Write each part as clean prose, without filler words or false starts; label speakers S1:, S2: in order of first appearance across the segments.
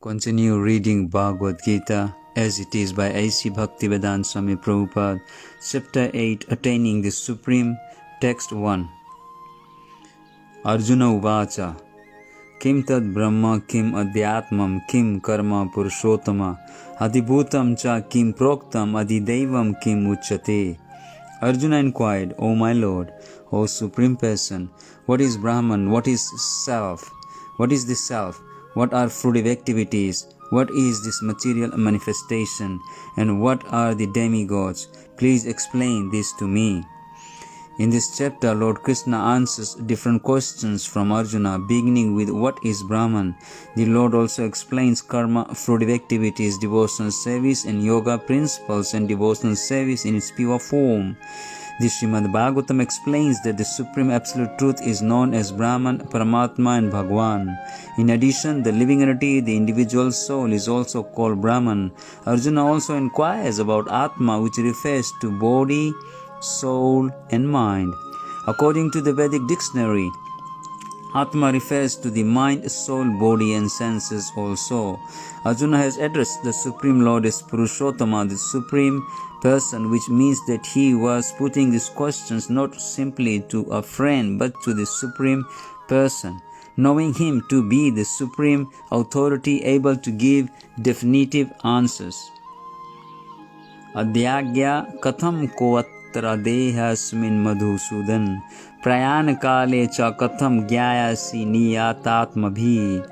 S1: Continue reading Bhagavad Gita as it is by A.C. Bhaktivedanta Swami Prabhupada, Chapter 8, Attaining the Supreme, Text 1. Arjuna Uvacha Kim tad Brahma kim adhyatmam kim karma purushottama adhibhutam cha kim proktam adhidevam kim uchyate. Arjuna inquired, O my Lord, O Supreme Person, what is Brahman, what is self, what is the self? What are fruitive activities? What is this material manifestation? And what are the demigods? Please explain this to me. In this chapter, Lord Krishna answers different questions from Arjuna, beginning with what is Brahman. The Lord also explains karma, fruitive activities, devotional service, and yoga principles and devotional service in its pure form. The Srimad Bhagavatam explains that the Supreme Absolute Truth is known as Brahman, Paramatma and Bhagwan. In addition, the living entity, the individual soul, is also called Brahman. Arjuna also inquires about Atma, which refers to body, soul and mind. According to the Vedic dictionary, Atma refers to the mind, soul, body and senses also. Arjuna has addressed the Supreme Lord as Purushottama, the Supreme Person, which means that he was putting these questions not simply to a friend but to the Supreme Person, knowing him to be the Supreme Authority able to give definitive answers. Adhyagya katham koatra dehasmin madhusudan prayan kale cha katham gyayasi niyatatmabhi.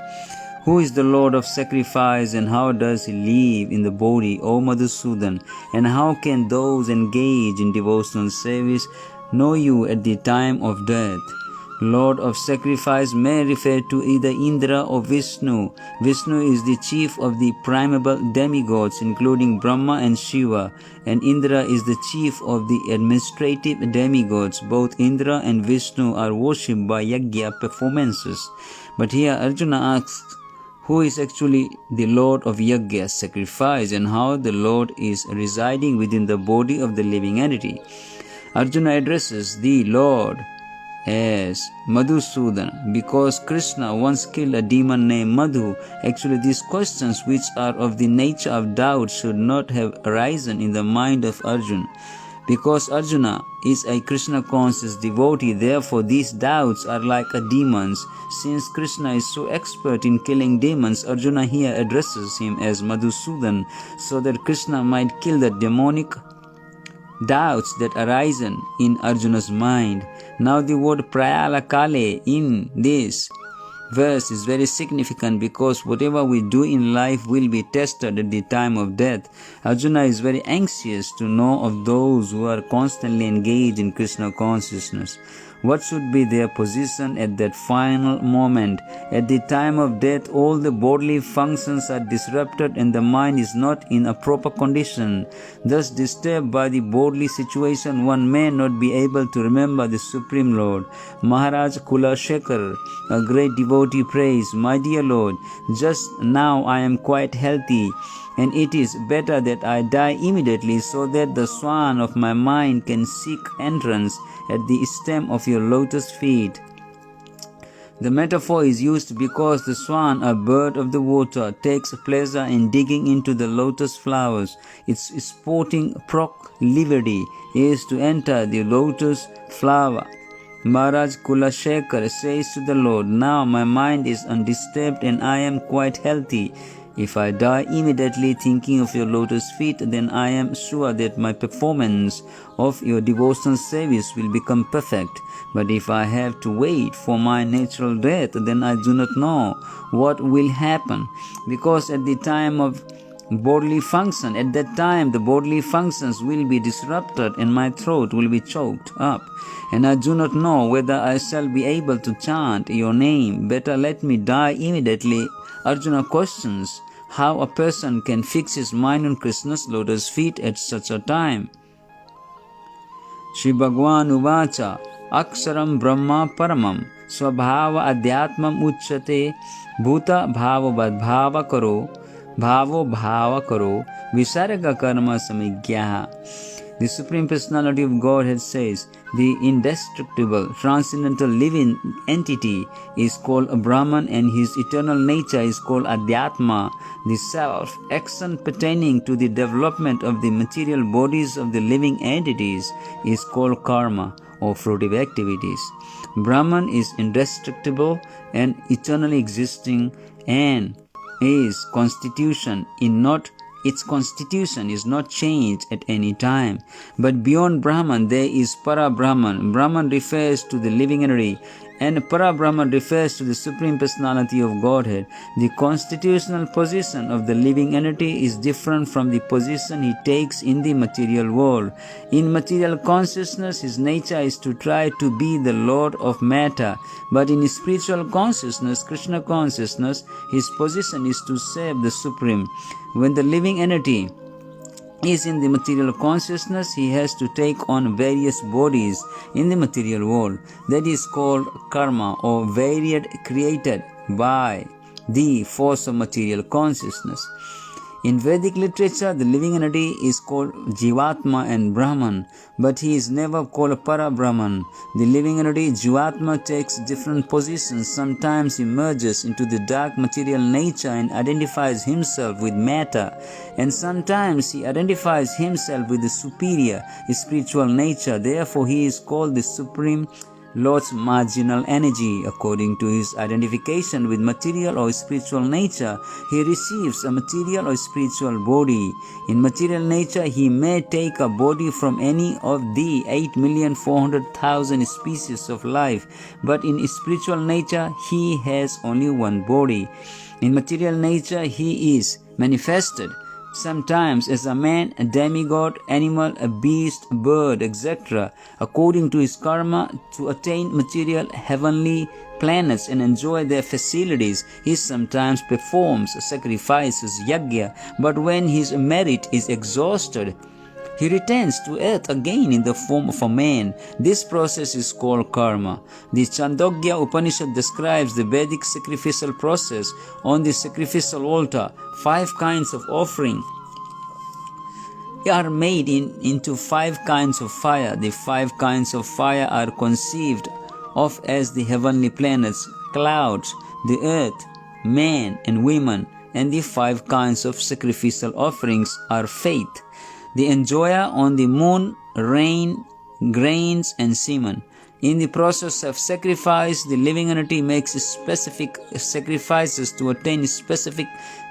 S1: Who is the Lord of sacrifice and how does he live in the body, O Madhusudan? And how can those engaged in devotional service know you at the time of death? Lord of sacrifice may refer to either Indra or Vishnu. Vishnu is the chief of the primeval demigods, including Brahma and Shiva, and Indra is the chief of the administrative demigods. Both Indra and Vishnu are worshipped by yajna performances. But here Arjuna asks, who is actually the Lord of yajna, sacrifice, and how the Lord is residing within the body of the living entity? Arjuna addresses the Lord as Madhusudan because Krishna once killed a demon named Madhu. Actually, these questions, which are of the nature of doubt, should not have arisen in the mind of Arjuna. Because Arjuna is a Krishna conscious devotee, therefore these doubts are like a demon's. Since Krishna is so expert in killing demons, Arjuna here addresses him as Madhusudan so that Krishna might kill the demonic doubts that arise in Arjuna's mind. Now the word prayala kale in this verse is very significant because whatever we do in life will be tested at the time of death. Arjuna is very anxious to know of those who are constantly engaged in Krishna consciousness. What should be their position at that final moment? At the time of death, all the bodily functions are disrupted and the mind is not in a proper condition. Thus, disturbed by the bodily situation, one may not be able to remember the Supreme Lord. Maharaj Kula Shekhar, a great devotee, prays, My dear Lord, just now I am quite healthy, and it is better that I die immediately so that the swan of my mind can seek entrance at the stem of your lotus feet. The metaphor is used because the swan, a bird of the water, takes pleasure in digging into the lotus flowers. Its sporting proclivity is to enter the lotus flower. Maharaj Kula Shekhar says to the Lord, Now my mind is undisturbed and I am quite healthy. If I die immediately thinking of your lotus feet, then I am sure that my performance of your devotional service will become perfect. But if I have to wait for my natural death, then I do not know what will happen. Because at the time of bodily function, at that time the bodily functions will be disrupted and my throat will be choked up. And I do not know whether I shall be able to chant your name. Better let me die immediately. Arjuna questions how a person can fix his mind on Krishna's lotus feet at such a time. Shri Bhagwan Uvacha Aksaram Brahma Paramam Swabhava Adhyatmam Uchyate Bhuta Bhava Badbhava Karo Bhavo Bhava Karo Visarga Karma Samigyaha. The Supreme Personality of Godhead says, The indestructible, transcendental living entity is called Brahman, and his eternal nature is called Adhyatma. The self-action pertaining to the development of the material bodies of the living entities is called karma, or fruitive activities. Brahman is indestructible and eternally existing, and its constitution is not changed at any time. But beyond Brahman there is Para Brahman. Brahman refers to the living entity, and Para Brahman refers to the Supreme Personality of Godhead. The constitutional position of the living entity is different from the position he takes in the material world. In material consciousness, his nature is to try to be the Lord of matter, but in spiritual consciousness, Krishna consciousness, his position is to serve the Supreme. When the living entity is in the material consciousness, he has to take on various bodies in the material world. That is called karma, or varied created by the force of material consciousness. In Vedic literature, the living entity is called Jivatma and Brahman, but he is never called Para Brahman. The living entity Jivatma takes different positions. Sometimes he merges into the dark material nature and identifies himself with matter, and sometimes he identifies himself with the superior spiritual nature. Therefore, he is called the Supreme Lord's marginal energy. According to his identification with material or spiritual nature, he receives a material or spiritual body. In material nature, he may take a body from any of the 8,400,000 species of life, but in spiritual nature, he has only one body. In material nature, he is manifested sometimes as a man, a demigod, animal, a beast, a bird, etc., according to his karma, to attain material heavenly planets and enjoy their facilities. He sometimes performs sacrifices, yajna, but when his merit is exhausted, he returns to earth again in the form of a man. This process is called karma. The Chandogya Upanishad describes the Vedic sacrificial process. On the sacrificial altar, 5 kinds of offering are made into 5 kinds of fire. The 5 kinds of fire are conceived of as the heavenly planets, clouds, the earth, men and women, and the 5 kinds of sacrificial offerings are faith, the enjoyer on the moon, rain, grains, and semen. In the process of sacrifice, the living entity makes specific sacrifices to attain specific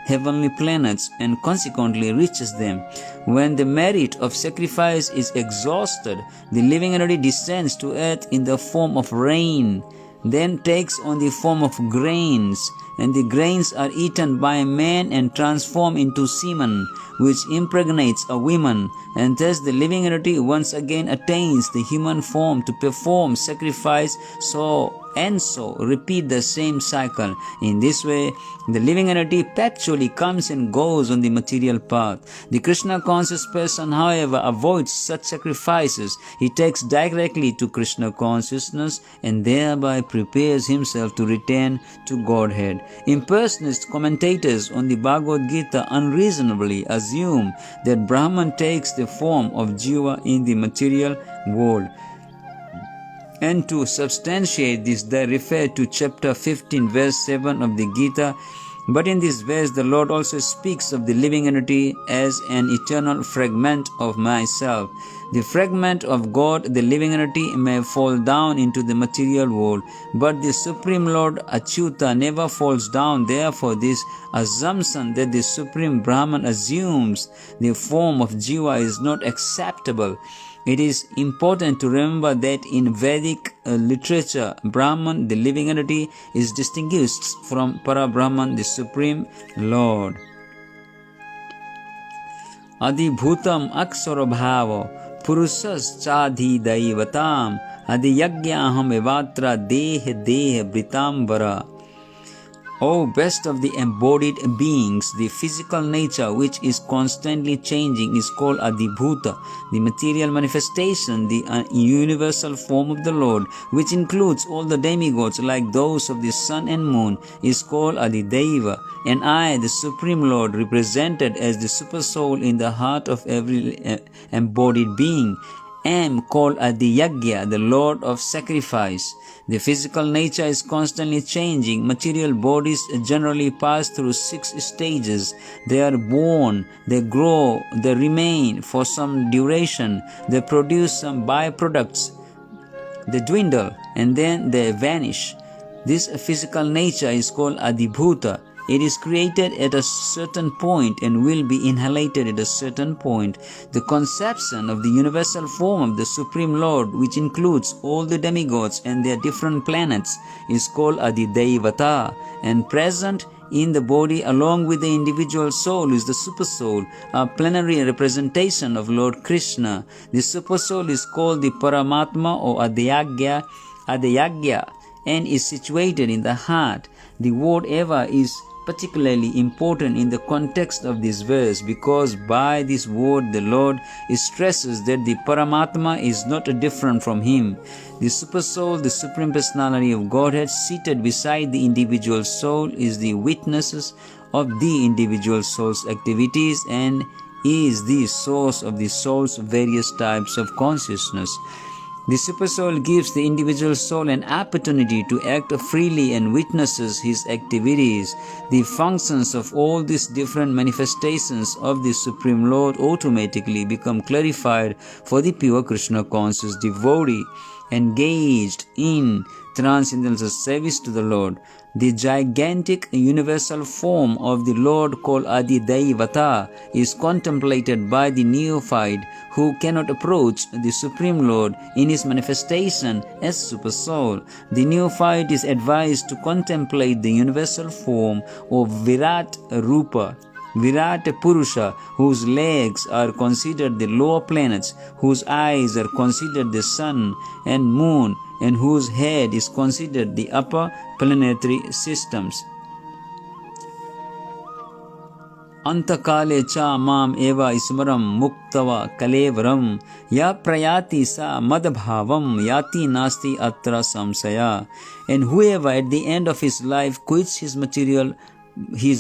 S1: heavenly planets and consequently reaches them. When the merit of sacrifice is exhausted, the living entity descends to earth in the form of rain, then takes on the form of grains, and the grains are eaten by man and transformed into semen, which impregnates a woman, and thus the living entity once again attains the human form to perform sacrifice, so repeat the same cycle. In this way, the living entity perpetually comes and goes on the material path. The Krishna conscious person, however, avoids such sacrifices. He takes directly to Krishna consciousness and thereby prepares himself to return to Godhead. Impersonalist commentators on the Bhagavad Gita unreasonably assume that Brahman takes the form of Jiva in the material world. And to substantiate this, they refer to chapter 15, verse 7 of the Gita. But in this verse, the Lord also speaks of the living entity as an eternal fragment of myself. The fragment of God, the living entity, may fall down into the material world, but the Supreme Lord Achyuta never falls down. Therefore, this assumption that the Supreme Brahman assumes the form of Jiva is not acceptable. It is important to remember that in Vedic literature, Brahman, the living entity, is distinguished from Para Brahman, the Supreme Lord. Adibhutam aksarabhava purusas chadhi daivatam adiyagyaham evatra deh britambara. O best of the embodied beings, the physical nature which is constantly changing is called Adibhuta, the material manifestation, the universal form of the Lord, which includes all the demigods like those of the sun and moon, is called Adidaiva, and I, the Supreme Lord, represented as the super soul in the heart of every embodied being, am called Adiyagya, the Lord of Sacrifice. The physical nature is constantly changing. Material bodies generally pass through 6 stages. They are born, they grow, they remain for some duration, they produce some byproducts, they dwindle, and then they vanish. This physical nature is called Adibhuta. It is created at a certain point and will be inhalated at a certain point. The conception of the universal form of the Supreme Lord, which includes all the demigods and their different planets, is called Adidevata, and present in the body along with the individual soul is the Supersoul, a plenary representation of Lord Krishna. The Supersoul is called the Paramatma or Adhyagya, and is situated in the heart. The word Eva is particularly important in the context of this verse, because by this word the Lord stresses that the Paramatma is not different from Him. The Supersoul, the Supreme Personality of Godhead, seated beside the individual soul, is the witnesses of the individual soul's activities and is the source of the soul's various types of consciousness. The Supersoul gives the individual soul an opportunity to act freely and witnesses his activities. The functions of all these different manifestations of the Supreme Lord automatically become clarified for the pure Krishna conscious devotee engaged in transcendental service to the Lord. The gigantic universal form of the Lord called Adidevata is contemplated by the neophyte who cannot approach the Supreme Lord in his manifestation as Supersoul. The neophyte is advised to contemplate the universal form of Virat Rupa, Virat Purusha, whose legs are considered the lower planets, whose eyes are considered the sun and moon, and whose head is considered the upper planetary systems. Antakale cha mam eva ismaram muktava kalevaram ya prayati sa madbhavam yati nasti atra samsaya. And whoever at the end of his life quits his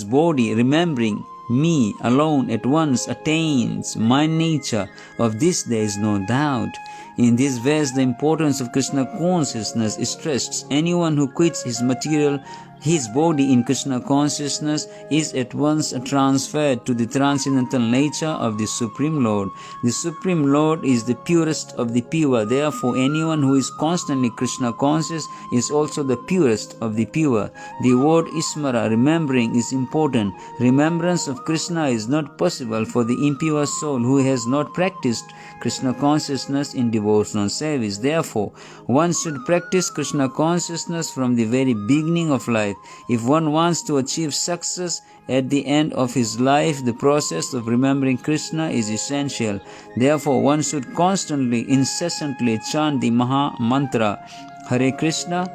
S1: body, remembering me alone, at once attains my nature. Of this there is no doubt. In this verse, the importance of Krishna consciousness is stressed. Anyone who quits his body in Krishna consciousness is at once transferred to the transcendental nature of the Supreme Lord. The Supreme Lord is the purest of the pure. Therefore, anyone who is constantly Krishna conscious is also the purest of the pure. The word Ismara, remembering, is important. Remembrance of Krishna is not possible for the impure soul who has not practiced Krishna consciousness in devotional service. Therefore, one should practice Krishna consciousness from the very beginning of life. If one wants to achieve success at the end of his life, the process of remembering Krishna is essential. Therefore, one should constantly, incessantly chant the Maha Mantra, Hare Krishna,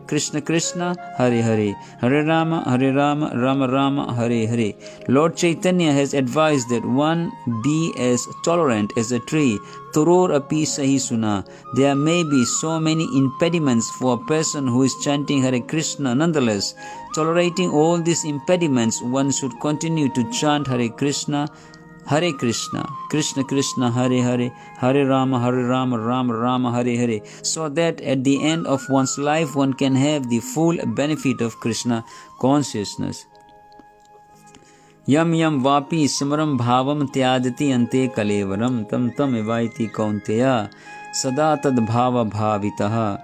S1: Krishna Krishna, Hare Hare, Hare Rama, Rama Rama, Hare Hare. Lord Chaitanya has advised that one be as tolerant as a tree. Turor api sahi suna. There may be so many impediments for a person who is chanting Hare Krishna. Nonetheless, tolerating all these impediments, one should continue to chant Hare Krishna, Krishna Krishna, Hare Hare, Hare Rama, Rama Rama, Hare Hare, so that at the end of one's life one can have the full benefit of Krishna consciousness. Yam yam vapi smaram bhavam tyajati ante kalevaram tam tam evaiti kaunteya sada tad bhava bhavitaha.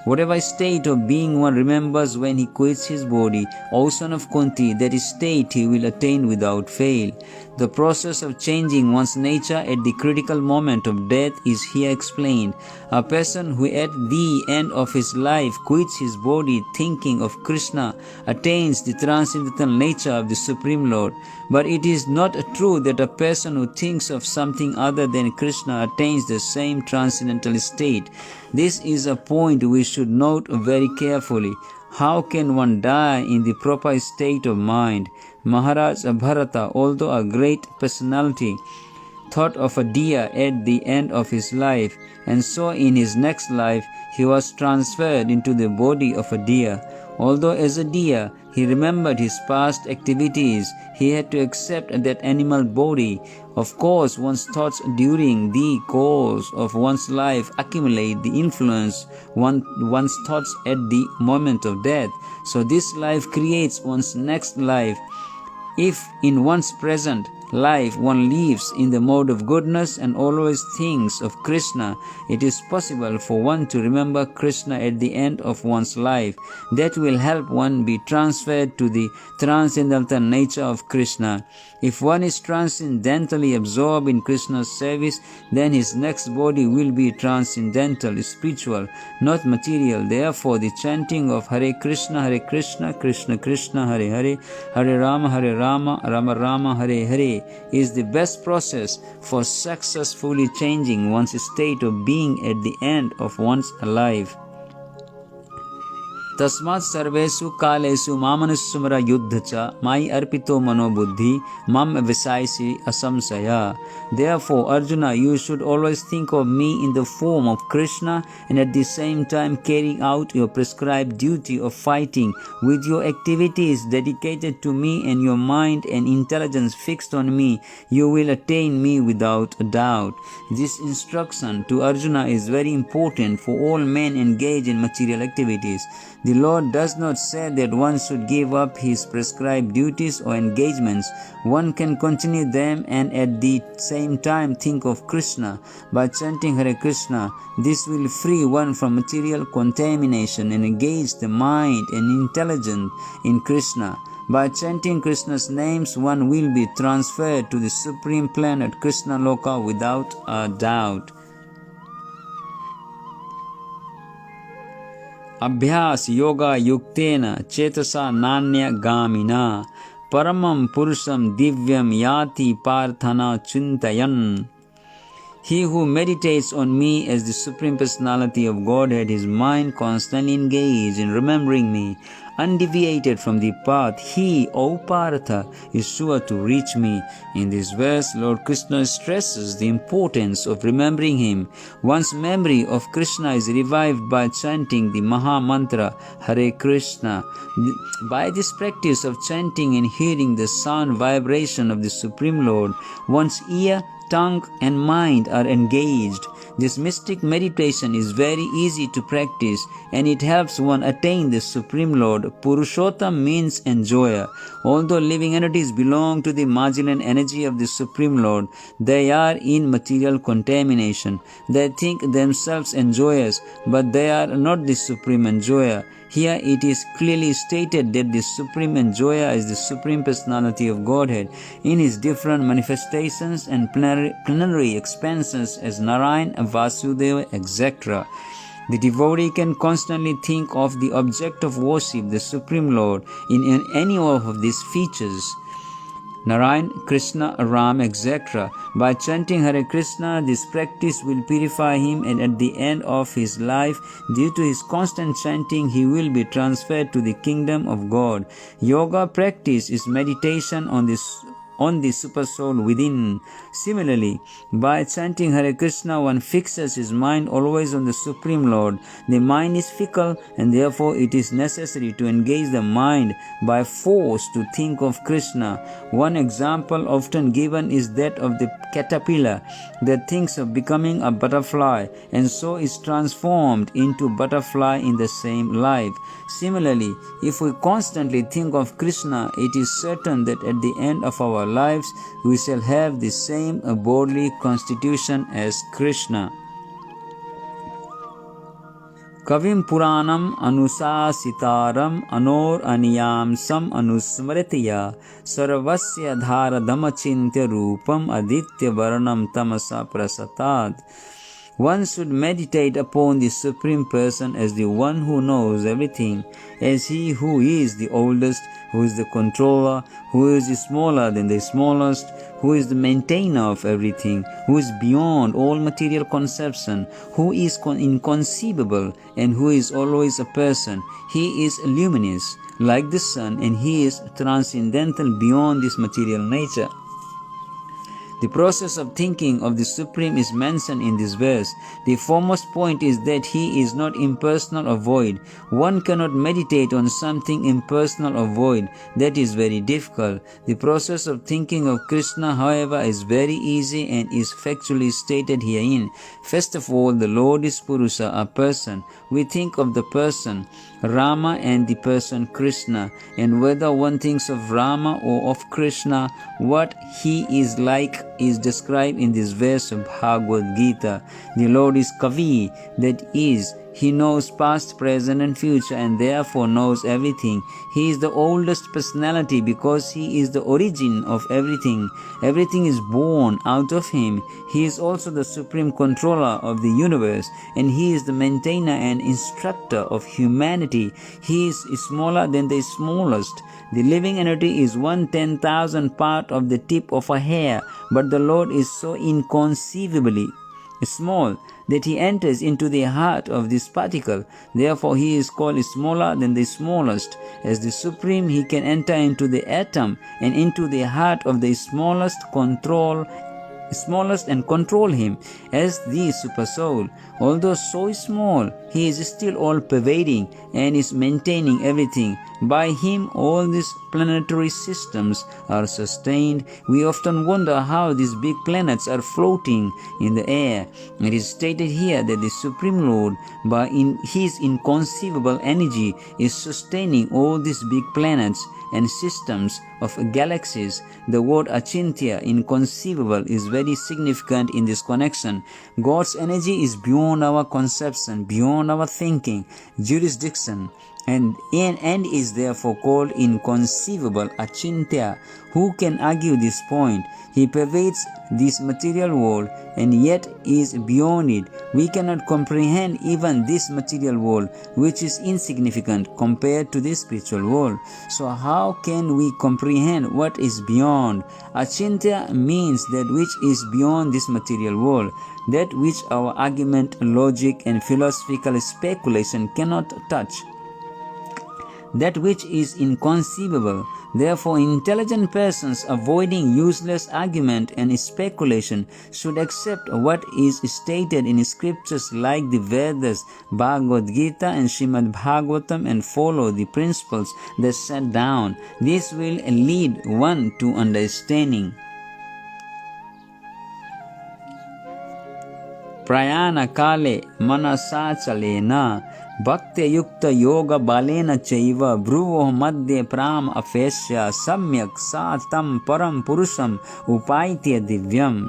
S1: Whatever state of being one remembers when he quits his body, O son of Kunti, that state he will attain without fail. The process of changing one's nature at the critical moment of death is here explained. A person who at the end of his life quits his body thinking of Krishna attains the transcendental nature of the Supreme Lord. But it is not true that a person who thinks of something other than Krishna attains the same transcendental state. This is a point we should note very carefully. How can one die in the proper state of mind? Maharaj Bharata, although a great personality, thought of a deer at the end of his life, and so in his next life he was transferred into the body of a deer. Although as a deer, he remembered his past activities, he had to accept that animal body. Of course, one's thoughts during the course of one's life accumulate the influence one's thoughts at the moment of death. So this life creates one's next life. If in one's present life one lives in the mode of goodness and always thinks of Krishna, it is possible for one to remember Krishna at the end of one's life. That will help one be transferred to the transcendental nature of Krishna. If one is transcendentally absorbed in Krishna's service, then his next body will be transcendental, spiritual, not material. Therefore, the chanting of Hare Krishna, Krishna Krishna, Hare Hare, Hare Rama, Rama Rama, Hare Hare is the best process for successfully changing one's state of being at the end of one's life. तस्मात् सर्वेषु कालेषु मामनुस्मर युद्ध च मायि अर्पितो मनो बुद्धि मम विसायसि असंशया. Therefore, Arjuna, you should always think of me in the form of Krishna and at the same time carrying out your prescribed duty of fighting with your activities dedicated to me and your mind and intelligence fixed on me. You will attain me without a doubt. This instruction to Arjuna is very important for all men engaged in material activities. The Lord does not say that one should give up his prescribed duties or engagements. One can continue them and at the same time think of Krishna. By chanting Hare Krishna, this will free one from material contamination and engage the mind and intelligence in Krishna. By chanting Krishna's names, one will be transferred to the supreme planet Krishna Loka without a doubt. अभ्यास योगा युक्तेन चेतसा नान्य गामिना परमं पुरुषं दिव्यं याति पार्थना चिंतयन्. He who meditates on me as the Supreme Personality of Godhead, his mind constantly engaged in remembering me, undeviated from the path, he, O Partha, is sure to reach me. In this verse, Lord Krishna stresses the importance of remembering him. One's memory of Krishna is revived by chanting the Maha Mantra, Hare Krishna. By this practice of chanting and hearing the sound vibration of the Supreme Lord, one's ear, tongue and mind are engaged. This mystic meditation is very easy to practice and it helps one attain the Supreme Lord. Purushottam means enjoyer. Although living entities belong to the marginal energy of the Supreme Lord, they are in material contamination. They think themselves enjoyers, but they are not the Supreme Enjoyer. Here it is clearly stated that the Supreme Enjoyer is the Supreme Personality of Godhead in his different manifestations and plenary expansions as Narayana, Vasudeva, etc. The devotee can constantly think of the object of worship, the Supreme Lord, in any of these features. Narayan, Krishna, Ram, etc. By chanting Hare Krishna, this practice will purify him and at the end of his life, due to his constant chanting, he will be transferred to the kingdom of God. Yoga practice is meditation on the super soul within. Similarly, by chanting Hare Krishna, one fixes his mind always on the Supreme Lord. The mind is fickle and therefore it is necessary to engage the mind by force to think of Krishna. One example often given is that of the caterpillar that thinks of becoming a butterfly and so is transformed into butterfly in the same life. Similarly, if we constantly think of Krishna, it is certain that at the end of our lives we shall have the same bodily constitution as Krishna. Kavim Puranam Anusasitaram Anor Aniyam Sam Anusmritya Sarvasya Dharadhamachintya Rupam Aditya Varanam Tamasa Prasatat. One should meditate upon the Supreme Person as the one who knows everything, as he who is the oldest, who is the controller, who is smaller than the smallest, who is the maintainer of everything, who is beyond all material conception, who is inconceivable, and who is always a person. He is luminous, like the sun, and he is transcendental beyond this material nature. The process of thinking of the Supreme is mentioned in this verse. The foremost point is that He is not impersonal or void. One cannot meditate on something impersonal or void. That is very difficult. The process of thinking of Krishna, however, is very easy and is factually stated herein. First of all, the Lord is Purusa, a person. We think of the person Rama and the person Krishna, and whether one thinks of Rama or of Krishna, what he is like is described in this verse of Bhagavad Gita. The Lord is Kavi, that is, He knows past, present and future, and therefore knows everything. He is the oldest personality because He is the origin of everything. Everything is born out of Him. He is also the supreme controller of the universe, and He is the maintainer and instructor of humanity. He is smaller than the smallest. The living entity is 1/10,000th part of the tip of a hair, but the Lord is so inconceivably small that He enters into the heart of this particle. Therefore He is called smaller than the smallest. As the Supreme, He can enter into the atom and into the heart of the smallest and control him. As the super soul, although so small, He is still all pervading and is maintaining everything. By Him all these planetary systems are sustained. We often wonder how these big planets are floating in the air. It is stated here that the Supreme Lord, by His inconceivable energy, is sustaining all these big planets and systems of galaxies. The word achintya, inconceivable, is very significant in this connection. God's energy is beyond our conception, beyond our thinking, jurisdiction, and is therefore called inconceivable, achintya. Who can argue this point? He pervades this material world and yet is beyond it. We cannot comprehend even this material world, which is insignificant compared to the spiritual world. So how can we comprehend what is beyond? Achintya means that which is beyond this material world, that which our argument, logic and philosophical speculation cannot touch, that which is inconceivable. Therefore, intelligent persons avoiding useless argument and speculation should accept what is stated in scriptures like the Vedas, Bhagavad Gita and Srimad Bhagavatam and follow the principles that set down. This will lead one to understanding. Prayana kale manasa chalena Bhakti yukta yoga balena chaiva bhruvo madhye pram afesya samyak satam param purusham upaitya divyam.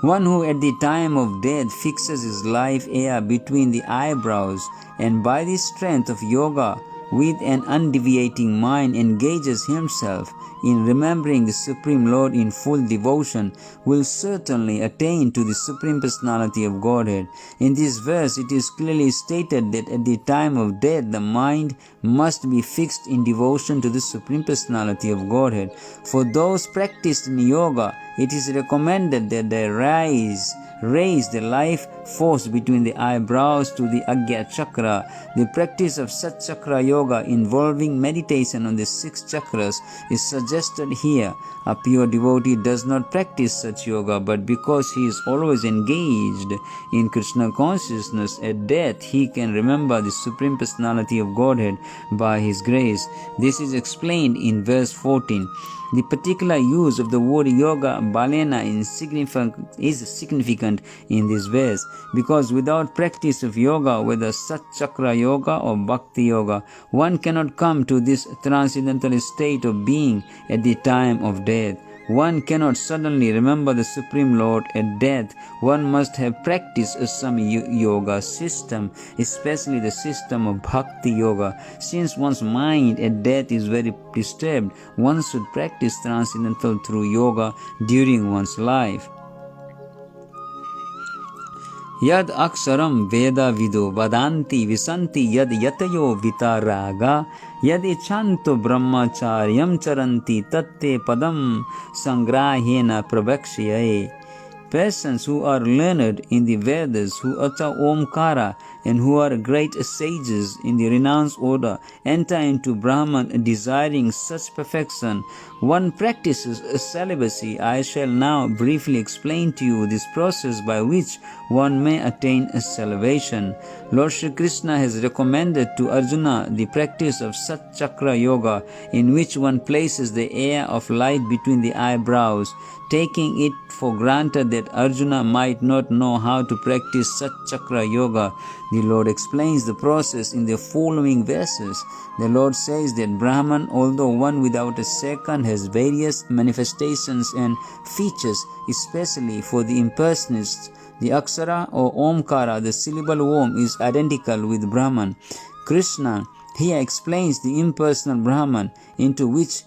S1: One who at the time of death fixes his life air between the eyebrows and by the strength of yoga with an undeviating mind engages himself in remembering the Supreme Lord in full devotion will certainly attain to the Supreme Personality of Godhead. In this verse, it is clearly stated that at the time of death, the mind must be fixed in devotion to the Supreme Personality of Godhead. For those practiced in yoga, it is recommended that they raise the life force between the eyebrows to the Agya Chakra. The practice of Sat Chakra Yoga involving meditation on the 6 chakras is suggested here. A pure devotee does not practice such yoga, but because he is always engaged in Krishna consciousness, at death he can remember the Supreme Personality of Godhead by His grace. This is explained in verse 14. The particular use of the word yoga balena is significant in this verse because without practice of yoga, whether Sat Chakra Yoga or Bhakti Yoga, one cannot come to this transcendental state of being at the time of death. One cannot suddenly remember the Supreme Lord at death. One must have practiced some yoga system, especially the system of Bhakti Yoga. Since one's mind at death is very disturbed, one should practice transcendental through yoga during one's life. Yad aksharam veda vido vadanti visanti yad yatayo vitaraga yad ichanto brahmacharyam charanti tatte padam sangrahena prabhakshaye. Persons who are learned in the Vedas, who utter Omkara and who are great sages in the renounced order enter into Brahman desiring such perfection. One practices celibacy. I shall now briefly explain to you this process by which one may attain salvation. Lord Shri Krishna has recommended to Arjuna the practice of Sat Chakra Yoga, in which one places the air of light between the eyebrows. Taking it for granted that Arjuna might not know how to practice Sat Chakra Yoga, the Lord explains the process in the following verses. The Lord says that Brahman, although one without a second, has various manifestations and features, especially for the impersonalists. The Aksara or Omkara, the syllable Om, is identical with Brahman. Krishna here explains the impersonal Brahman, into which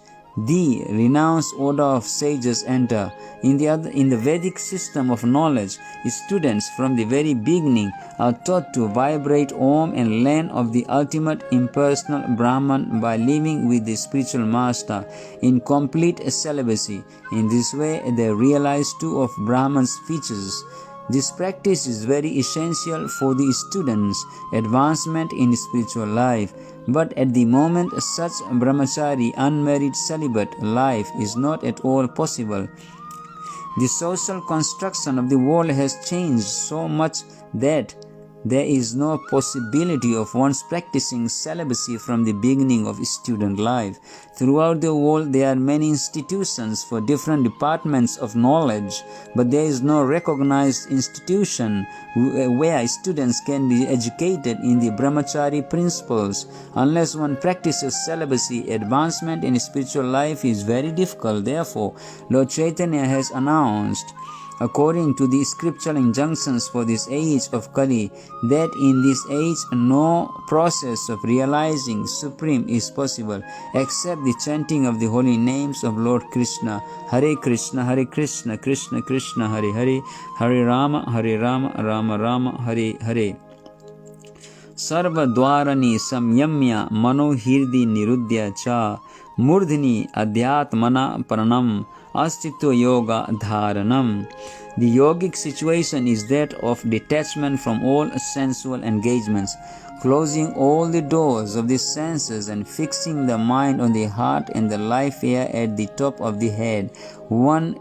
S1: the renounced order of sages enter. In the Vedic system of knowledge, students from the very beginning are taught to vibrate Om and learn of the ultimate impersonal Brahman by living with the spiritual master in complete celibacy. In this way, they realize two of Brahman's features. This practice is very essential for the student's advancement in spiritual life. But at the moment, such brahmachari, unmarried celibate life is not at all possible. The social construction of the world has changed so much that there is no possibility of one's practicing celibacy from the beginning of student life. Throughout the world, there are many institutions for different departments of knowledge, but there is no recognized institution where students can be educated in the brahmachari principles. Unless one practices celibacy, advancement in spiritual life is very difficult. Therefore, Lord Chaitanya has announced, according to the scriptural injunctions for this age of Kali, that in this age no process of realizing Supreme is possible except the chanting of the holy names of Lord Krishna. Hare Krishna, Krishna Krishna, Hare Hare, Hare Rama, Rama Rama, Hare Hare. Sarva dwarani samyamya manohirdi nirudya cha murdhini adhyatmana pranam astitva yoga dharanam. The yogic situation is that of detachment from all sensual engagements, closing all the doors of the senses and fixing the mind on the heart and the life air at the top of the head. One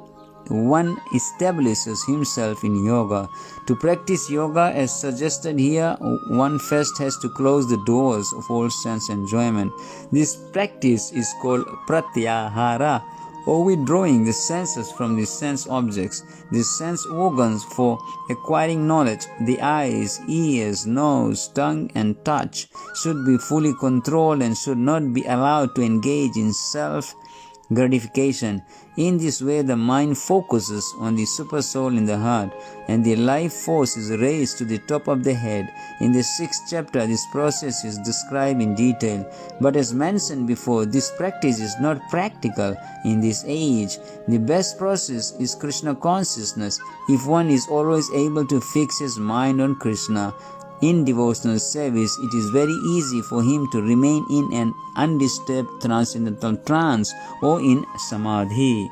S1: establishes himself in yoga. To practice yoga as suggested here, one first has to close the doors of all sense enjoyment. This practice is called pratyahara, or withdrawing the senses from the sense objects. The sense organs for acquiring knowledge, the eyes, ears, nose, tongue and touch, should be fully controlled and should not be allowed to engage in self-gratification. In this way, the mind focuses on the super soul in the heart, and the life force is raised to the top of the head. In the 6th chapter, this process is described in detail. But as mentioned before, this practice is not practical in this age. The best process is Krishna consciousness. If one is always able to fix his mind on Krishna in devotional service, it is very easy for him to remain in an undisturbed transcendental trance or in samadhi.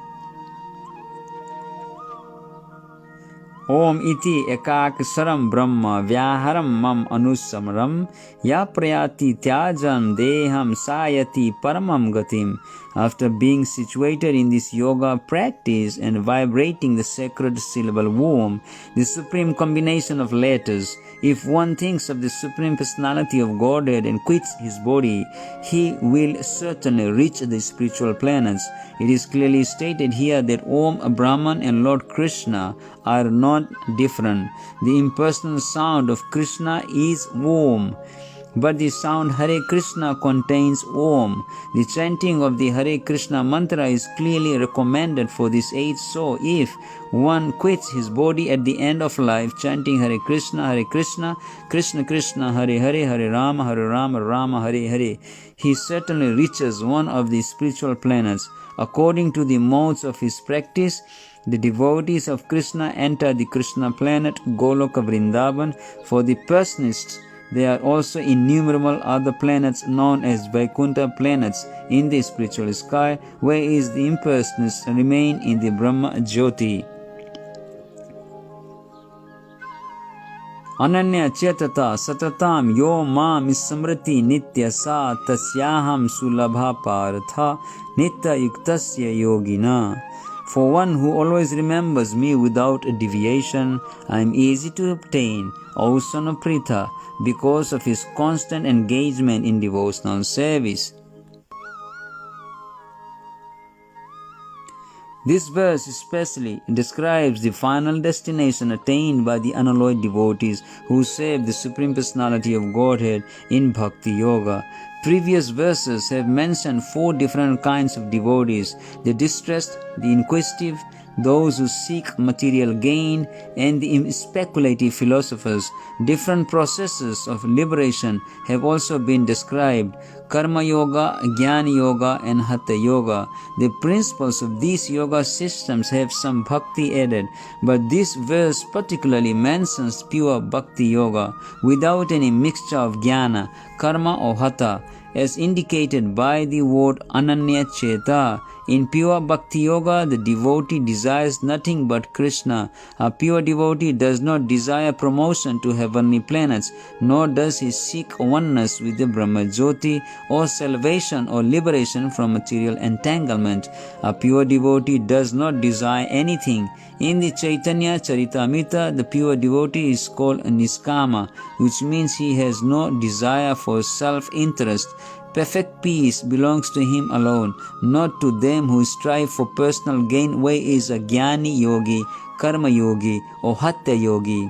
S1: Om iti ekaksaram brahma vyaharam mam anusamram ya prayati tyajam deham sayati paramam gatim. After being situated in this yoga practice and vibrating the sacred syllable Om, the supreme combination of letters, if one thinks of the Supreme Personality of Godhead and quits his body, he will certainly reach the spiritual planets. It is clearly stated here that Om, Brahman and Lord Krishna are not different. The impersonal sound of Krishna is Om, but the sound Hare Krishna contains Om. The chanting of the Hare Krishna mantra is clearly recommended for this age. So, if one quits his body at the end of life chanting Hare Krishna, Krishna Krishna, Hare Hare, Hare Rama, Rama Hare Hare, he certainly reaches one of the spiritual planets. According to the modes of his practice, the devotees of Krishna enter the Krishna planet, Goloka Vrindavan. For the personists, there are also innumerable other planets known as Vaikuntha planets in the spiritual sky, whereas the impersonalists remain in the Brahma Jyoti. Ananya chetata satatam yo mam smriti nitya sa tasyaham sulabha partha nitya yuktasya yogina. For one who always remembers me without a deviation, I am easy to obtain, O son of Pritha, because of his constant engagement in devotional service. This verse especially describes the final destination attained by the unalloyed devotees who serve the Supreme Personality of Godhead in Bhakti Yoga. Previous verses have mentioned 4 different kinds of devotees: the distressed, the inquisitive, those who seek material gain, and the speculative philosophers. Different processes of liberation have also been described: Karma Yoga, Jnana Yoga, and Hatha Yoga. The principles of these yoga systems have some bhakti added, but this verse particularly mentions pure Bhakti Yoga without any mixture of Jnana, Karma or Hatha, as indicated by the word Ananya Cheta. In pure Bhakti Yoga, the devotee desires nothing but Krishna. A pure devotee does not desire promotion to heavenly planets, nor does he seek oneness with the Brahma Jyoti or salvation or liberation from material entanglement. A pure devotee does not desire anything. In the Chaitanya Charitamrita, the pure devotee is called Niskama, which means he has no desire for self-interest. Perfect peace belongs to him alone, not to them who strive for personal gain, where is a Jnani Yogi, Karma Yogi, or Hatha Yogi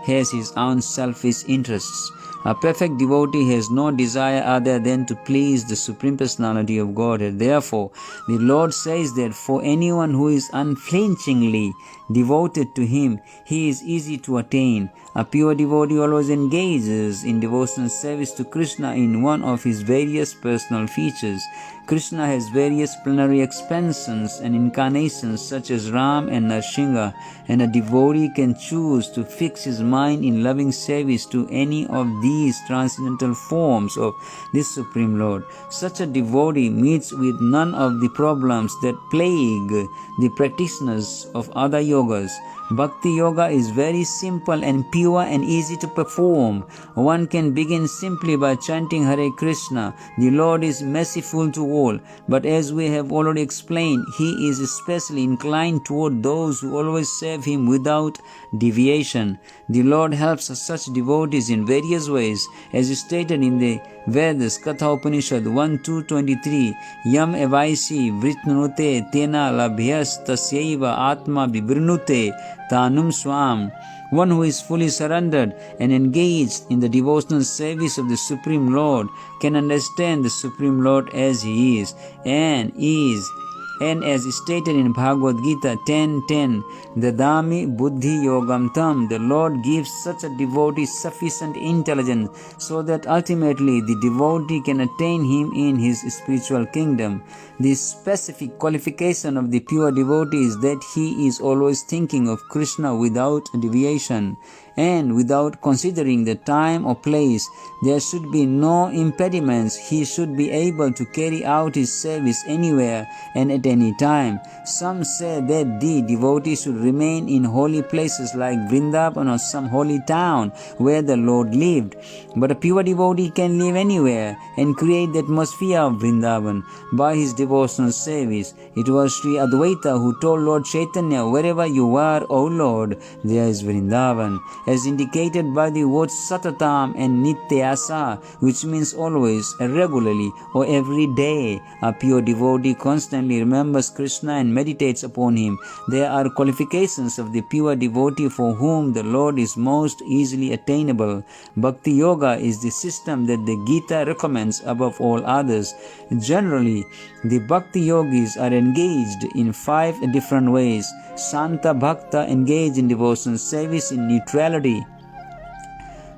S1: has his own selfish interests. A perfect devotee has no desire other than to please the Supreme Personality of Godhead. Therefore, the Lord says that for anyone who is unflinchingly devoted to Him, He is easy to attain. A pure devotee always engages in devotional service to Krishna in one of his various personal features. Krishna has various plenary expansions and incarnations such as Ram and Narsingha, and a devotee can choose to fix his mind in loving service to any of these transcendental forms of the Supreme Lord. Such a devotee meets with none of the problems that plague the practitioners of other yogas. Bhakti Yoga is very simple and pure and easy to perform. One can begin simply by chanting Hare Krishna. The Lord is merciful to all, but as we have already explained, He is especially inclined toward those who always serve Him without deviation. The Lord helps such devotees in various ways, as stated in the Vedas, Katha Upanishad 1.2.23, Yam evaisi vritnute tena labhyas tasyaiva atma vibrinute tanum swam. One who is fully surrendered and engaged in the devotional service of the Supreme Lord can understand the Supreme Lord as He is, and as stated in Bhagavad Gita 10.10, Dadami Buddhi Yogam Tam, the Lord gives such a devotee sufficient intelligence so that ultimately the devotee can attain Him in his spiritual kingdom. The specific qualification of the pure devotee is that he is always thinking of Krishna without deviation and without considering the time or place. There should be no impediments. He should be able to carry out his service anywhere and at any time. Some say that the devotee should remain in holy places like Vrindavan or some holy town where the Lord lived. But a pure devotee can live anywhere and create the atmosphere of Vrindavan by his devotional service. It was Sri Advaita who told Lord Chaitanya, "Wherever you are, O Lord, there is Vrindavan," as indicated by the words Satatam and Nityasa, which means always, regularly, or every day. A pure devotee constantly remembers Krishna and meditates upon Him. There are qualifications of the pure devotee for whom the Lord is most easily attainable. Bhakti Yoga is the system that the Gita recommends above all others. Generally, the Bhakti Yogis are engaged in 5 different ways. Santa Bhakta engage in devotional service in neutrality.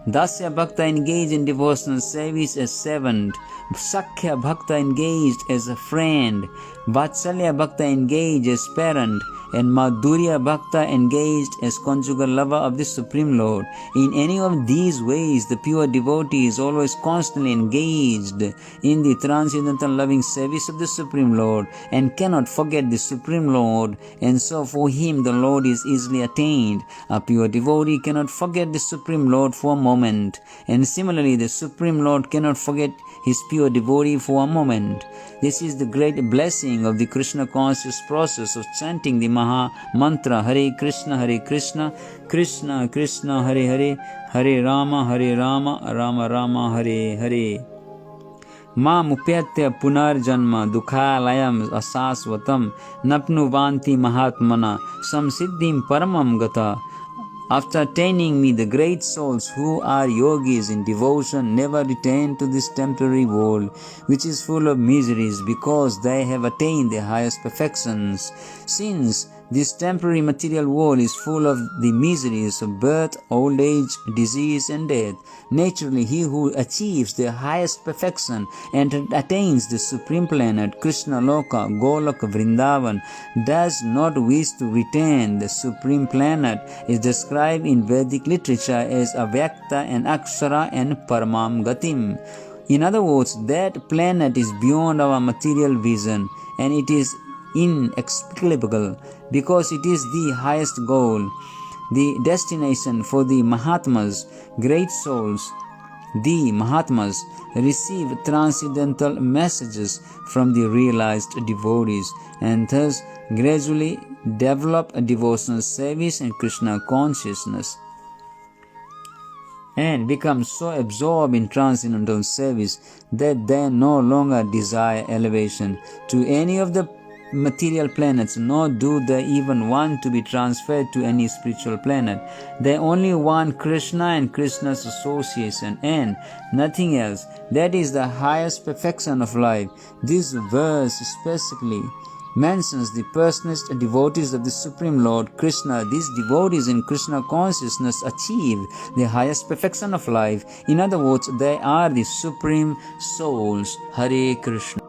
S1: Dasya Bhakta engaged in devotional service as servant. Sakhya Bhakta engaged as a friend. Vatsalya Bhakta engaged as parent. and Madhurya Bhakta engaged as conjugal lover of the Supreme Lord. In any of these ways, the pure devotee is always constantly engaged in the transcendental loving service of the Supreme Lord and cannot forget the Supreme Lord, and so for him the Lord is easily attained. A pure devotee cannot forget the Supreme Lord for a moment, and similarly the Supreme Lord cannot forget his pure devotee for a moment. This is the great blessing of the Krishna conscious process of chanting the Maha Mantra Hare Krishna, Krishna Krishna Hare Hare, Hare Rama, Rama Rama Hare Hare. Mam upyatya punarjanma dukhalayam asasvatam napnuvanti mahatmana samsiddhim paramam gata. After attaining me, the great souls who are yogis in devotion never return to this temporary world, which is full of miseries, because they have attained the highest perfections. Since this temporary material world is full of the miseries of birth, old age, disease and death, naturally he who achieves the highest perfection and attains the supreme planet, Krishna Loka, Goloka, Vrindavan, does not wish to return. The supreme planet is described in Vedic literature as Avyakta and Akshara and Paramam Gatim. In other words, that planet is beyond our material vision, and it is inexplicable because it is the highest goal, the destination for the Mahatmas, great souls. The Mahatmas receive transcendental messages from the realized devotees and thus gradually develop a devotional service and Krishna consciousness, and become so absorbed in transcendental service that they no longer desire elevation to any of the material planets, nor do they even want to be transferred to any spiritual planet. They only want Krishna and Krishna's association and nothing else. That is the highest perfection of life. This verse specifically mentions the personal devotees of the Supreme Lord Krishna. These devotees in Krishna consciousness achieve the highest perfection of life. In other words, they are the supreme souls. Hare Krishna.